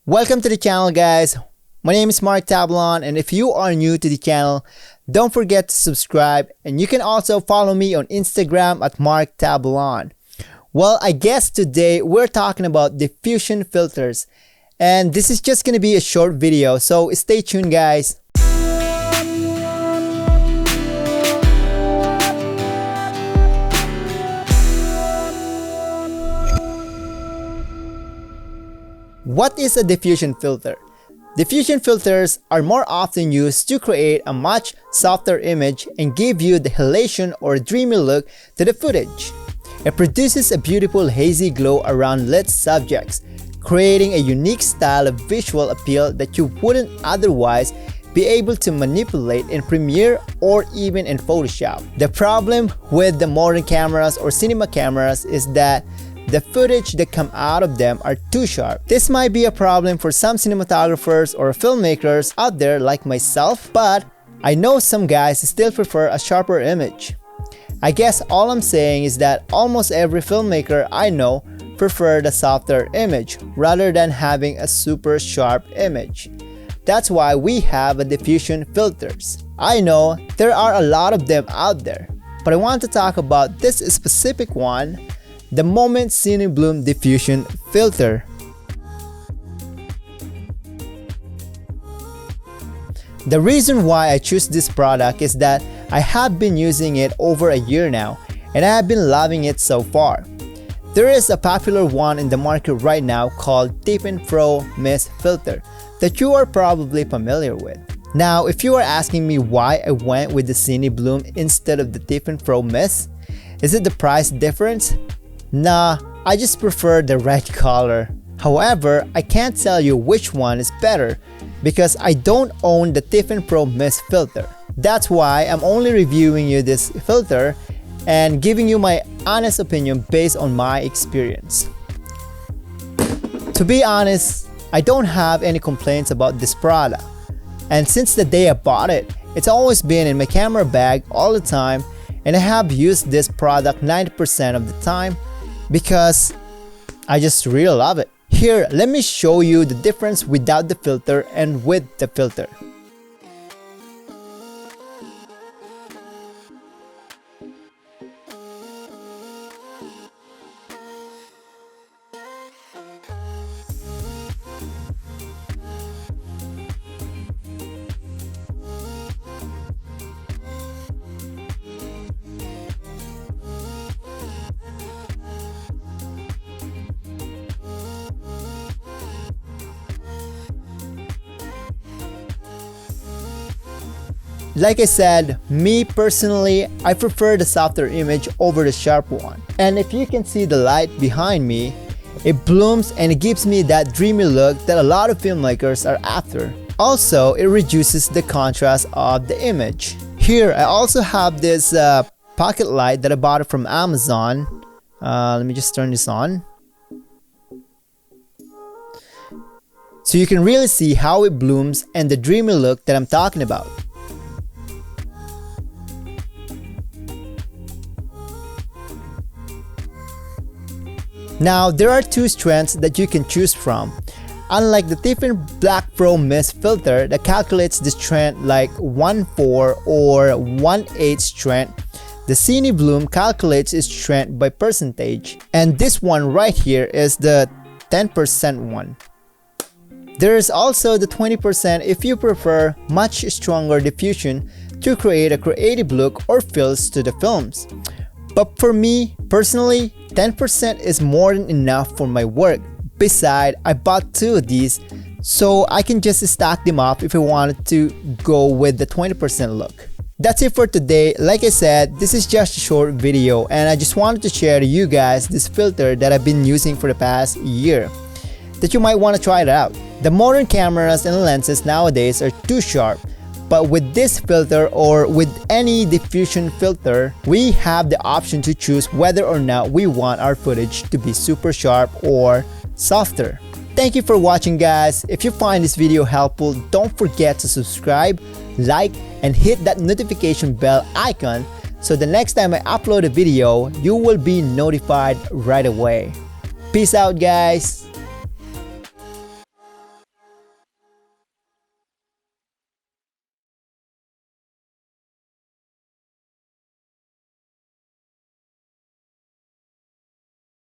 Welcome to the channel, guys. My name is Mark Tablon, and if you are new to the channel, don't forget to subscribe, and you can also follow me on Instagram at Mark Tablon. Well, I guess today we're talking about diffusion filters, and this is just gonna be a short video, so stay tuned, guys. What is a diffusion filter? Diffusion filters are more often used to create a much softer image and give you the halation or dreamy look to the footage. It produces a beautiful hazy glow around lit subjects, creating a unique style of visual appeal that you wouldn't otherwise be able to manipulate in Premiere or even in Photoshop. The problem with the modern cameras or cinema cameras is that the footage that come out of them are too sharp. This might be a problem for some cinematographers or filmmakers out there like myself, but I know some guys still prefer a sharper image. I guess all I'm saying is that almost every filmmaker I know prefer the softer image rather than having a super sharp image. That's why we have a diffusion filters. I know there are a lot of them out there, but I want to talk about this specific one, the MOMENT CINEBLOOM Diffusion Filter. The reason why I choose this product is that I have been using it over a year now, and I have been loving it so far. There is a popular one in the market right now called TIFFEN Pro Mist Filter that you are probably familiar with. Now, if you are asking me why I went with the CINEBLOOM instead of the TIFFEN Pro Mist, is it the price difference? Nah, I just prefer the red color. However, I can't tell you which one is better because I don't own the TIFFEN Pro Mist filter. That's why I'm only reviewing you this filter and giving you my honest opinion based on my experience. To be honest, I don't have any complaints about this product. And since the day I bought it, it's always been in my camera bag all the time, and I have used this product 90% of the time because I just really love it. Here, let me show you the difference without the filter and with the filter. Like I said, me personally, I prefer the softer image over the sharp one. And if you can see the light behind me, it blooms and it gives me that dreamy look that a lot of filmmakers are after. Also, it reduces the contrast of the image. Here, I also have this pocket light that I bought it from Amazon. Let me just turn this on. So you can really see how it blooms and the dreamy look that I'm talking about. Now, there are two strengths that you can choose from. Unlike the TIFFEN Black Pro Mist filter that calculates the strength like 1/4 or 1/8 strength, the CINEBLOOM calculates its strength by percentage, and this one right here is the 10% one. There is also the 20% if you prefer much stronger diffusion to create a creative look or feels to the films. But for me, personally, 10% is more than enough for my work. Besides, I bought two of these, so I can just stack them up if I wanted to go with the 20% look. That's it for today. Like I said, this is just a short video, and I just wanted to share to you guys this filter that I've been using for the past year, that you might want to try it out. The modern cameras and lenses nowadays are too sharp, but with this filter or with any diffusion filter, we have the option to choose whether or not we want our footage to be super sharp or softer. Thank you for watching, guys. If you find this video helpful, don't forget to subscribe, like, and hit that notification bell icon so the next time I upload a video, you will be notified right away. Peace out, guys.